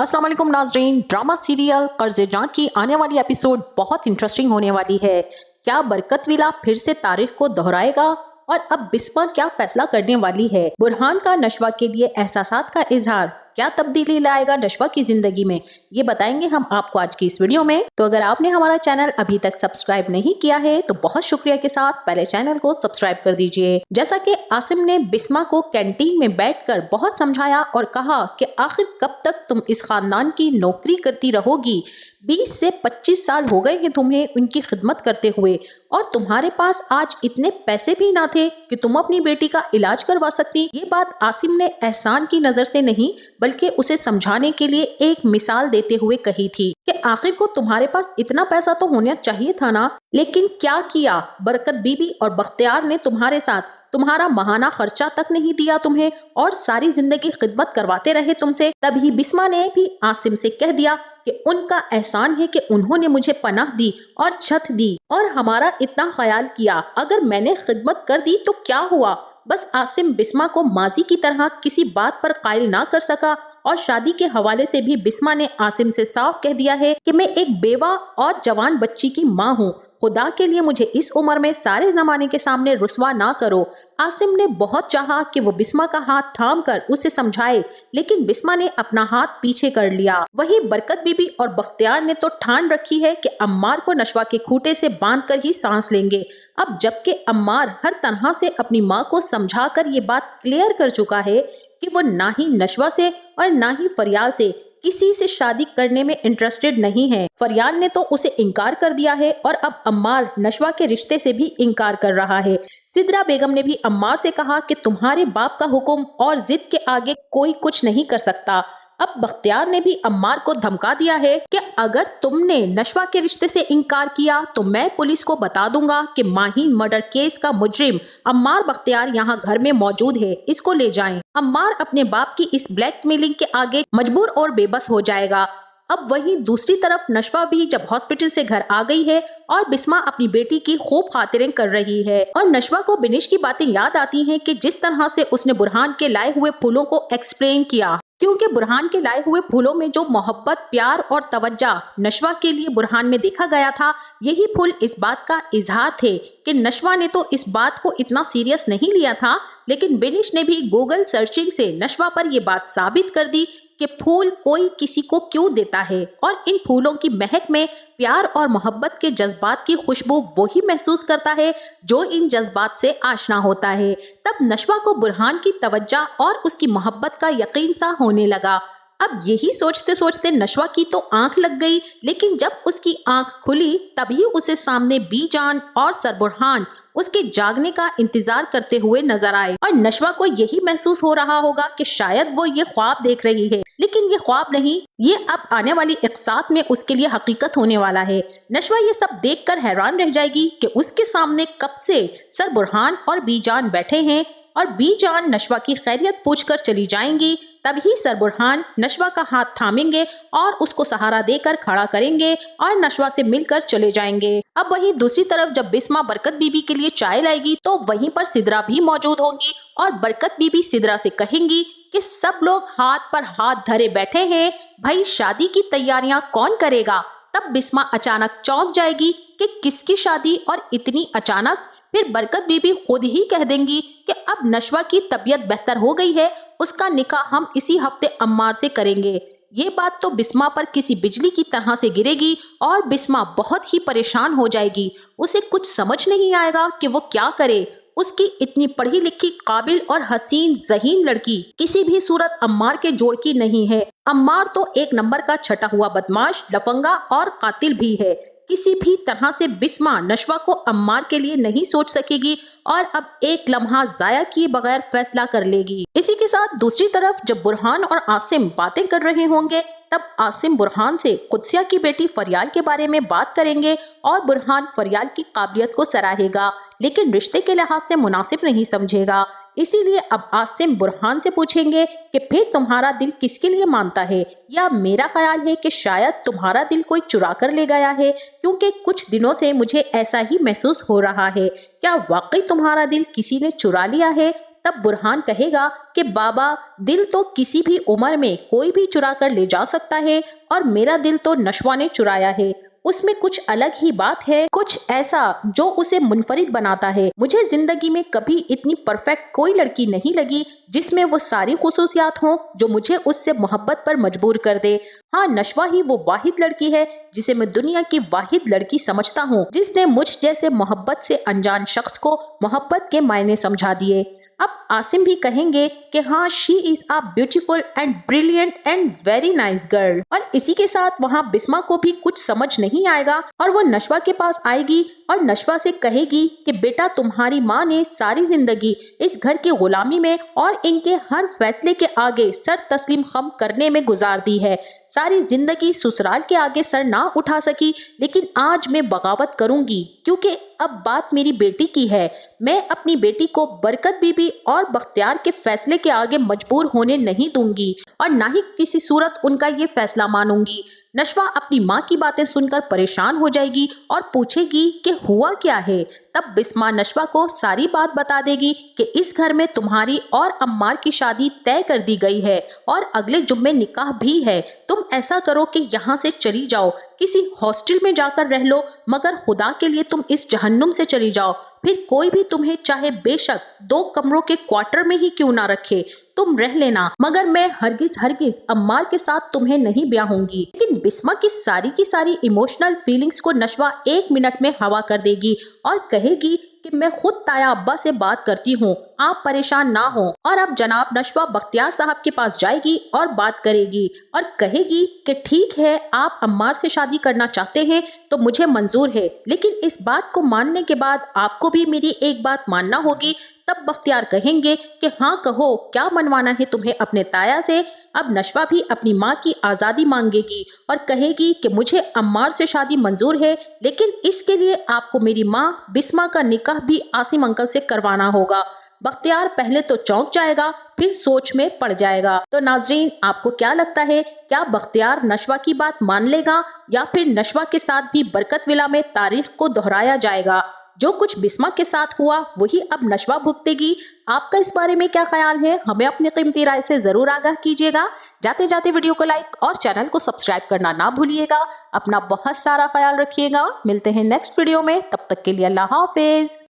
अस्सलाम वालेकुम नाजरीन। ड्रामा सीरियल कर्ज़े जां की आने वाली एपिसोड बहुत इंटरेस्टिंग होने वाली है। क्या बरकत विला फिर से तारीख को दोहराएगा और अब बिस्मा क्या फैसला करने वाली है? बुरहान का नशवा के लिए एहसासात का इजहार क्या तब्दीली लाएगा नशवा की जिंदगी में, ये बताएंगे हम आपको आज की इस वीडियो में। तो अगर आपने हमारा चैनल अभी तक सब्सक्राइब नहीं किया है तो बहुत शुक्रिया के साथ पहले चैनल को सब्सक्राइब कर दीजिए। जैसा कि आसिम ने बिस्मा को कैंटीन में बैठकर बहुत समझाया और कहा कि आखिर कब तक तुम इस खानदान की नौकरी करती रहोगी। 20 से 25 साल हो गए हैं तुम्हें उनकी खिदमत करते हुए और तुम्हारे पास आज इतने पैसे भी ना थे कि तुम अपनी बेटी का इलाज करवा सकती। ये बात आसिम ने एहसान की नजर से नहीं बल्कि उसे समझाने के लिए एक मिसाल देते हुए कही थी कि आखिर को तुम्हारे पास इतना पैसा तो होना चाहिए था ना, लेकिन क्या किया? बरकत बीबी और बख्तियार ने तुम्हारे साथ तुम्हारा माहाना खर्चा तक नहीं दिया तुम्हें और सारी जिंदगी खिदमत करवाते रहे तुमसे। तभी बिस्मा ने भी आसिम से कह दिया कि उनका एहसान है कि उन्होंने मुझे पनाह दी और छत दी और हमारा इतना ख्याल किया। अगर मैंने खिदमत कर दी तो क्या हुआ? बस आसिम बिस्मा को माजी की तरह किसी बात पर कायल ना कर सका और शादी के हवाले से भी बिस्मा ने आसिम से साफ कह दिया है कि मैं एक बेवा और जवान बच्ची की माँ हूँ। खुदा के लिए मुझे इस उम्र में सारे जमाने के सामने रुस्वा ना करो। आसिम ने बहुत चाहा कि वो बिस्मा का हाथ थाम कर उसे समझाए, लेकिन बिस्मा ने अपना हाथ पीछे कर लिया। वहीं बरकत बीबी और बख्तियार ने तो ठान रखी है कि अम्मार को नशवा के खूंटे से बांध कर ही सांस लेंगे। अब जबकि अम्मार हर तरह से अपनी माँ को समझाकर ये बात क्लियर कर चुका है कि वो ना ही नशवा से और ना ही फरियाल से किसी से शादी करने में इंटरेस्टेड नहीं है। फरियाल ने तो उसे इनकार कर दिया है और अब अम्मार नशवा के रिश्ते से भी इनकार कर रहा है। सिद्रा बेगम ने भी अम्मार से कहा कि तुम्हारे बाप का हुक्म और जिद के आगे कोई कुछ नहीं कर सकता। अब बख्तियार ने भी अम्मार को धमका दिया है कि अगर तुमने नशवा के रिश्ते से इनकार किया तो मैं पुलिस को बता दूंगा कि माहीन मर्डर केस का मुजरिम अम्मार बख्तियार यहाँ घर में मौजूद है, इसको ले जाएं। अम्मार अपने बाप की इस ब्लैकमेलिंग के आगे मजबूर और बेबस हो जाएगा। अब वहीं दूसरी तरफ नशवा भी जब हॉस्पिटल से घर आ गई है और बिस्मा अपनी बेटी की खूब खातिरें कर रही है और नशवा को बिनिश की बातें याद आती हैं कि जिस तरह से उसने बुरहान के लाए हुए फूलों को एक्सप्लेन किया, क्योंकि बुरहान के लाए हुए फूलों में जो मोहब्बत, प्यार और तवज्जा नशवा के लिए बुरहान में देखा गया था, यही फूल इस बात का इजहार थे कि नशवा ने तो इस बात को इतना सीरियस नहीं लिया था, लेकिन बिनिश ने भी गूगल सर्चिंग से नशवा पर ये बात साबित कर दी कि फूल कोई किसी को क्यों देता है और इन फूलों की महक में प्यार और मोहब्बत के जज्बात की खुशबू वही महसूस करता है जो इन जज्बात से आशना होता है। तब नशवा को बुरहान की तवज्जो और उसकी मोहब्बत का यकीन सा होने लगा। अब यही सोचते सोचते नशवा की तो आंख लग गई, लेकिन जब उसकी आंख खुली तभी उसे सामने बीजान और सरबुरहान उसके जागने का इंतजार करते हुए नजर आए और नशवा को यही महसूस हो रहा होगा कि शायद वो ये ख्वाब देख रही है, लेकिन ये ख्वाब नहीं, ये अब आने वाली एक साथ में उसके लिए हकीकत होने वाला है। नशवा ये सब देखकर हैरान रह जाएगी कि उसके सामने कब से सरबुरहान और बीजान बैठे हैं और बीजान नशवा की खैरियत पूछकर चली जाएंगी। तभी सरबुरहान नशवा का हाथ थामेंगे और उसको सहारा देकर खड़ा करेंगे और नशवा से मिलकर चले जाएंगे। अब वहीं दूसरी तरफ जब बिस्मा बरकत बीबी के लिए चाय लाएगी तो वहीं पर सिद्रा भी मौजूद होंगी और बरकत बीबी सिद्रा से कहेंगी कि सब लोग हाथ पर हाथ धरे बैठे हैं, भाई शादी की तैयारियां कौन करेगा? तब बिस्मा अचानक चौंक जाएगी कि किसकी शादी और इतनी अचानक। फिर बरकत बीबी खुद ही कह देंगी कि अब नशवा की तबीयत बेहतर हो गई है, उसका निकाह हम इसी हफ्ते अम्मार से करेंगे। ये बात तो बिस्मा पर किसी बिजली की तरह से गिरेगी और बिस्मा बहुत ही परेशान हो जाएगी। उसे कुछ समझ नहीं आएगा कि वो क्या करे। उसकी इतनी पढ़ी लिखी, काबिल और हसीन ज़हीन लड़की किसी भी सूरत अम्मार के जोड़ की नहीं है। अम्मार तो एक नंबर का छटा हुआ बदमाश, लफंगा और कातिल भी है। किसी भी तरह से बिस्मा नशवा को अम्मार के लिए नहीं सोच सकेगी और अब एक लम्हा जाया किए बगैर फैसला कर लेगी। इसी के साथ दूसरी तरफ जब बुरहान और आसिम बातें कर रहे होंगे तब आसिम बुरहान से कुदसिया की बेटी फरियाल के बारे में बात करेंगे और बुरहान फरियाल की काबिलियत को सराहेगा, लेकिन रिश्ते के लिहाज से मुनासिब नहीं समझेगा। इसीलिए अब आसिम बुरहान से पूछेंगे कि फिर तुम्हारा दिल किसके लिए मानता है, या मेरा ख्याल है कि शायद तुम्हारा दिल कोई चुरा कर ले गया है, क्योंकि कुछ दिनों से मुझे ऐसा ही महसूस हो रहा है। क्या वाकई तुम्हारा दिल किसी ने चुरा लिया है? तब बुरहान कहेगा कि बाबा, दिल तो किसी भी उम्र में कोई भी चुरा कर ले जा सकता है और मेरा दिल तो नशवा ने चुराया है। उसमें कुछ अलग ही बात है, कुछ ऐसा जो उसे मुनफरिद बनाता है। मुझे जिंदगी में कभी इतनी परफेक्ट कोई लड़की नहीं लगी जिसमें वो सारी खुसूसियात हों जो मुझे उससे मोहब्बत पर मजबूर कर दे। हाँ, नशवा ही वो वाहिद लड़की है जिसे मैं दुनिया की वाहिद लड़की समझता हूँ, जिसने मुझ जैसे मोहब्बत से अनजान शख्स को मोहब्बत के मायने समझा दिए। अब आसिम भी कहेंगे कि हाँ, she is a beautiful and brilliant and very nice girl. और इसी के साथ वहाँ बिस्मा को भी कुछ समझ नहीं आएगा और वो नशवा के पास आएगी और नशवा से कहेगी कि बेटा, तुम्हारी माँ ने सारी जिंदगी इस घर की गुलामी में और इनके हर फैसले के आगे सर तस्लीम खम करने में गुजार दी है। सारी जिंदगी ससुराल के आगे सर ना उठा सकी, लेकिन आज मैं बगावत करूंगी क्योंकि अब बात मेरी बेटी की है। मैं अपनी बेटी को बरकत बीबी और बख्तियार के फैसले के आगे मजबूर होने नहीं दूंगी और ना ही किसी सूरत उनका ये फैसला मानूंगी। नशवा अपनी माँ की बातें सुनकर परेशान हो जाएगी और पूछेगी कि हुआ क्या है। तब बिस्मा नशवा को सारी बात बता देगी कि इस घर में तुम्हारी और अम्मार की शादी तय कर दी गई है और अगले जुम्मे निकाह भी है। तुम ऐसा करो कि यहाँ से चली जाओ, किसी हॉस्टल में जाकर रह लो, मगर खुदा के लिए तुम इस जहन्नुम से चली जाओ। फिर कोई भी तुम्हें चाहे बेशक 2 कमरों के क्वार्टर में ही क्यों ना रखे, तुम रह लेना, मगर मैं हरगिज अम्मार के साथ तुम्हें नहीं ब्याहूंगी। लेकिन बिस्मा की सारी इमोशनल फीलिंग्स को नशवा 1 मिनट में हवा कर देगी और कहेगी कि मैं खुद ताया अब्बा से बात करती हूँ, आप परेशान ना हो। और अब जनाब नशवा बख्तियार साहब के पास जाएगी और बात करेगी और कहेगी कि ठीक है, आप अम्मार से शादी करना चाहते हैं तो मुझे मंजूर है, लेकिन इस बात को मानने के बाद आपको भी मेरी एक बात मानना होगी। तब बख्तियार कहेंगे कि हाँ कहो, क्या मनवाना है तुम्हें अपने ताया से। अब नशवा भी अपनी माँ की आज़ादी मांगेगी और कहेगी कि मुझे अम्मार से शादी मंजूर है, लेकिन इसके लिए आपको मेरी माँ बिस्मा का निकाह भी आसिम अंकल से करवाना होगा। बख्तियार पहले तो चौंक जाएगा, फिर सोच में पड़ जाएगा। तो नाजरीन, आपको क्या लगता है, क्या बख्तियार नशवा की बात मान लेगा या फिर नशवा के साथ भी बरकत विला में तारीख को दोहराया जाएगा? जो कुछ बिस्मा के साथ हुआ वही अब नशवा भुगतेगी। आपका इस बारे में क्या ख्याल है, हमें अपनी कीमती राय से जरूर आगाह कीजिएगा। जाते जाते वीडियो को लाइक और चैनल को सब्सक्राइब करना ना भूलिएगा। अपना बहुत सारा ख्याल रखिएगा। मिलते हैं नेक्स्ट वीडियो में, तब तक के लिए अल्लाह हाफिज।